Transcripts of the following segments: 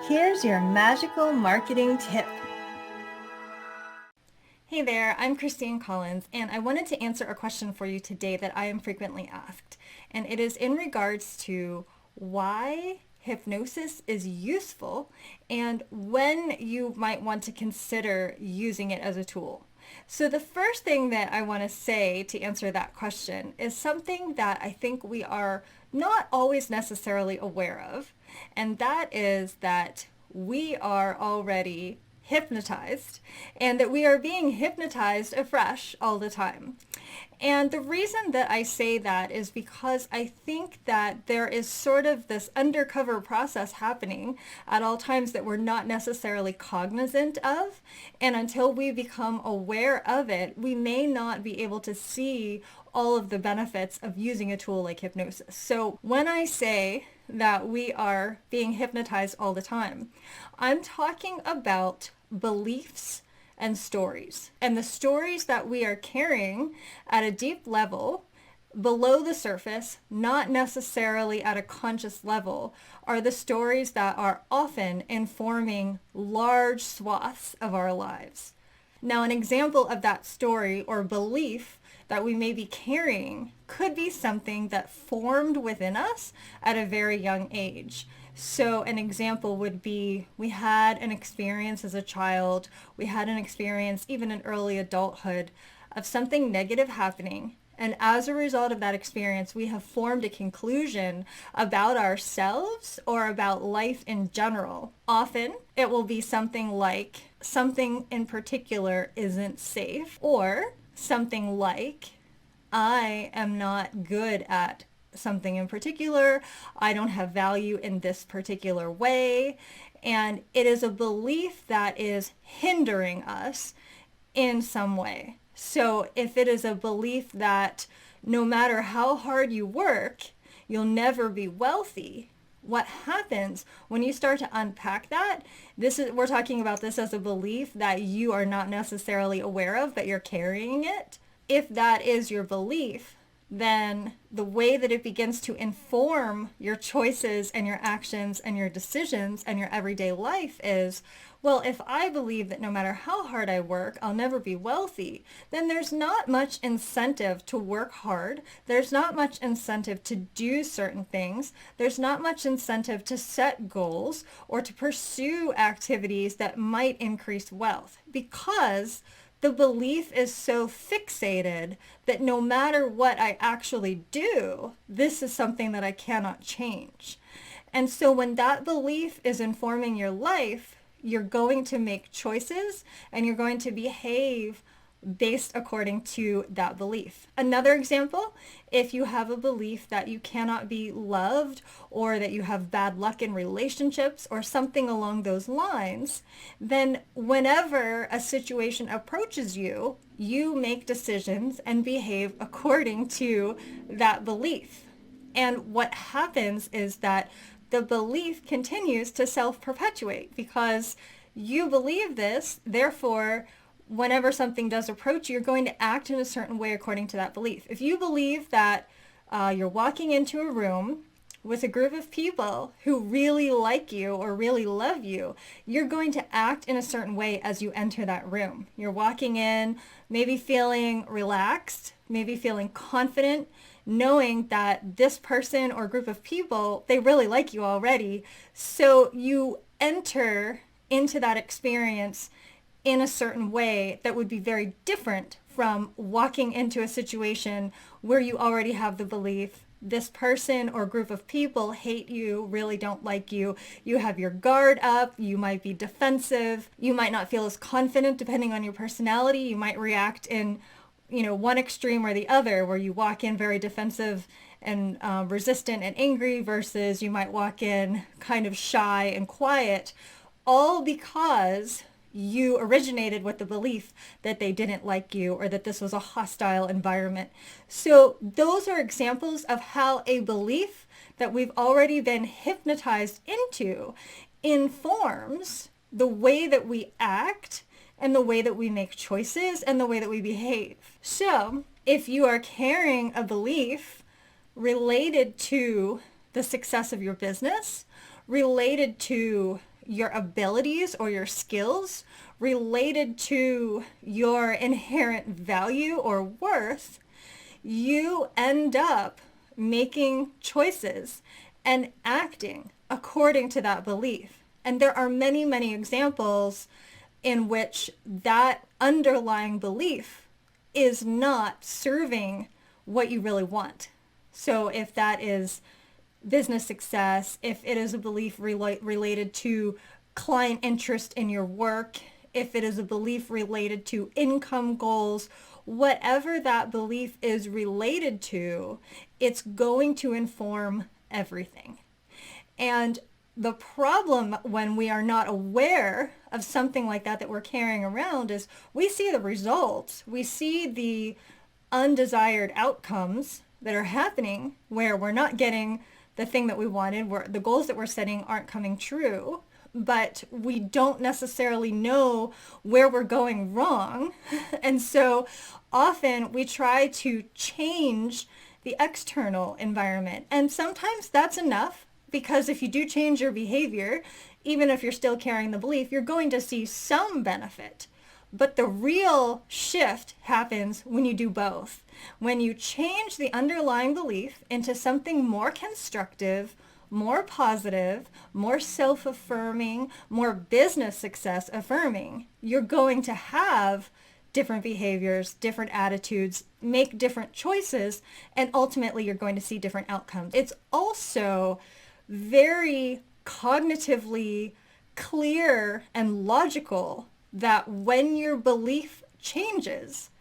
Here's your magical marketing tip. Hey there, I'm Christine Collins, and I wanted to answer a question for you today that I am frequently asked. And it is in regards to why hypnosis is useful and when you might want to consider using it as a tool. So the first thing that I want to say to answer that question is something that I think we are not always necessarily aware of, and that is that we are already hypnotized and that we are being hypnotized afresh all the time. And the reason that I say that is because I think that there is sort of this undercover process happening at all times that we're not necessarily cognizant of. And until we become aware of it, we may not be able to see all of the benefits of using a tool like hypnosis. So when I say that we are being hypnotized all the time, I'm talking about beliefs and stories. And the stories that we are carrying at a deep level below the surface, not necessarily at a conscious level, are the stories that are often informing large swaths of our lives. Now, an example of that story or belief that we may be carrying could be something that formed within us at a very young age. So an example would be we had an experience as a child, we had an experience even in early adulthood of something negative happening. And as a result of that experience, we have formed a conclusion about ourselves or about life in general. Often it will be something like something in particular isn't safe, or something like I am not good at something in particular. I don't have value in this particular way. And it is a belief that is hindering us in some way. So if it is a belief that no matter how hard you work, you'll never be wealthy, what happens when you start to unpack that, we're talking about this as a belief that you are not necessarily aware of, but you're carrying it. If that is your belief, then the way that it begins to inform your choices and your actions and your decisions and your everyday life is, well, if I believe that no matter how hard I work, I'll never be wealthy, then there's not much incentive to work hard. There's not much incentive to do certain things. There's not much incentive to set goals or to pursue activities that might increase wealth, because the belief is so fixated that no matter what I actually do, this is something that I cannot change. And so when that belief is informing your life, you're going to make choices and you're going to behave based according to that belief. Another example, if you have a belief that you cannot be loved or that you have bad luck in relationships or something along those lines, then whenever a situation approaches you, you make decisions and behave according to that belief. And what happens is that the belief continues to self-perpetuate because you believe this, therefore whenever something does approach you, you're going to act in a certain way according to that belief. If you believe that you're walking into a room with a group of people who really like you or really love you, you're going to act in a certain way as you enter that room. You're walking in, maybe feeling relaxed, maybe feeling confident, knowing that this person or group of people, they really like you already. So you enter into that experience in a certain way that would be very different from walking into a situation where you already have the belief this person or group of people hate you, really don't like you. You have your guard up. You might be defensive. You might not feel as confident depending on your personality. You might react in, one extreme or the other, where you walk in very defensive and resistant and angry versus you might walk in kind of shy and quiet, all because you originated with the belief that they didn't like you or that this was a hostile environment. So those are examples of how a belief that we've already been hypnotized into informs the way that we act and the way that we make choices and the way that we behave. So if you are carrying a belief related to the success of your business, related to your abilities or your skills related to your inherent value or worth, you end up making choices and acting according to that belief. And there are many, many examples in which that underlying belief is not serving what you really want. So if that is business success, if it is a belief related to client interest in your work, if it is a belief related to income goals, whatever that belief is related to, it's going to inform everything. And the problem when we are not aware of something like that we're carrying around is we see the results, we see the undesired outcomes that are happening where we're not getting the thing that we wanted, where the goals that we're setting aren't coming true, but we don't necessarily know where we're going wrong. And so often we try to change the external environment. And sometimes that's enough, because if you do change your behavior, even if you're still carrying the belief, you're going to see some benefit. But the real shift happens when you do both. When you change the underlying belief into something more constructive, more positive, more self-affirming, more business success affirming, you're going to have different behaviors, different attitudes, make different choices, and ultimately you're going to see different outcomes. It's also very cognitively clear and logical that when your belief changes,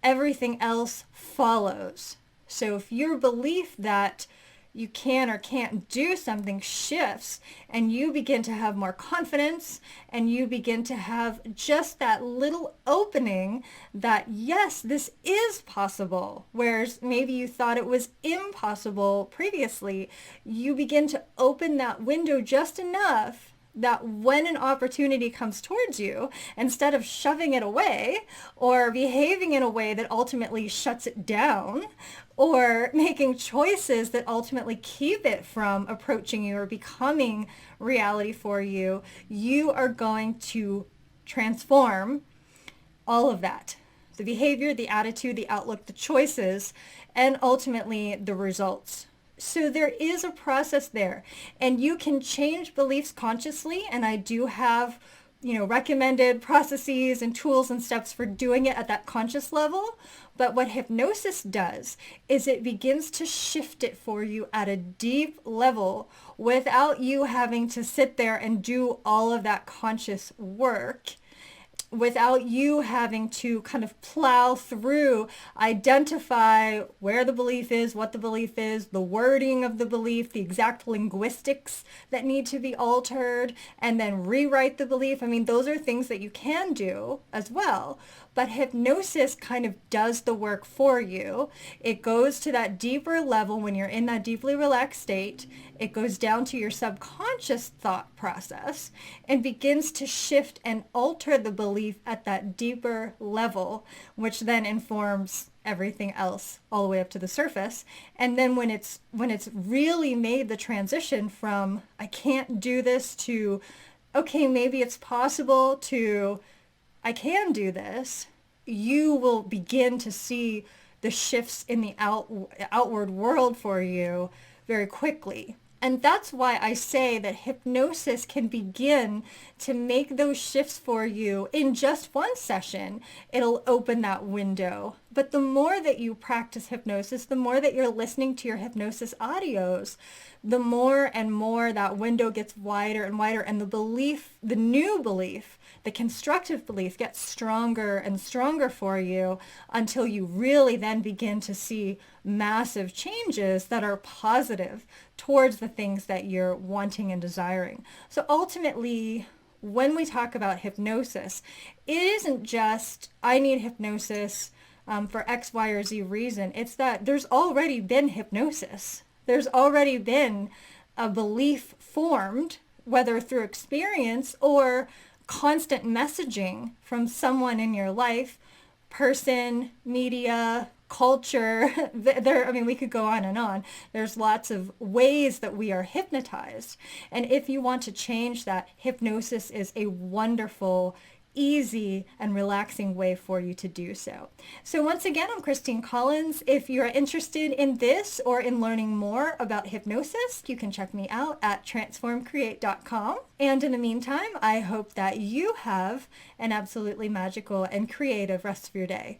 everything else follows. So if your belief that you can or can't do something shifts, and you begin to have more confidence, and you begin to have just that little opening that yes, this is possible, whereas maybe you thought it was impossible previously, you begin to open that window just enough that when an opportunity comes towards you, instead of shoving it away or behaving in a way that ultimately shuts it down, or making choices that ultimately keep it from approaching you or becoming reality for you, you are going to transform all of that. The behavior, the attitude, the outlook, the choices, and ultimately the results. So there is a process there, and you can change beliefs consciously, and I do have, recommended processes and tools and steps for doing it at that conscious level. But what hypnosis does is it begins to shift it for you at a deep level without you having to sit there and do all of that conscious work, without you having to kind of plow through, identify where the belief is, what the belief is, the wording of the belief, the exact linguistics that need to be altered, and then rewrite the belief. I mean, those are things that you can do as well. But hypnosis kind of does the work for you. It goes to that deeper level when you're in that deeply relaxed state. It goes down to your subconscious thought process and begins to shift and alter the belief at that deeper level, which then informs everything else all the way up to the surface. And then when it's really made the transition from I can't do this to okay, maybe it's possible to I can do this, you will begin to see the shifts in the outward world for you very quickly. And that's why I say that hypnosis can begin to make those shifts for you in just one session. It'll open that window. But the more that you practice hypnosis, the more that you're listening to your hypnosis audios, the more and more that window gets wider and wider, and the belief, the new belief, the constructive belief gets stronger and stronger for you until you really then begin to see massive changes that are positive towards the things that you're wanting and desiring. So ultimately, when we talk about hypnosis, it isn't just, I need hypnosis for X, Y, or Z reason. It's that there's already been hypnosis. There's already been a belief formed, whether through experience or constant messaging from someone in your life, person, media, culture. There, I mean, we could go on and on. There's lots of ways that we are hypnotized. And if you want to change that, hypnosis is a wonderful, easy and relaxing way for you to do so. So once again, I'm Christine Collins. If you're interested in this or in learning more about hypnosis, you can check me out at transformcreate.com. And in the meantime, I hope that you have an absolutely magical and creative rest of your day.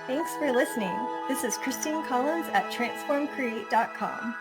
Thanks for listening. This is Christine Collins at transformcreate.com.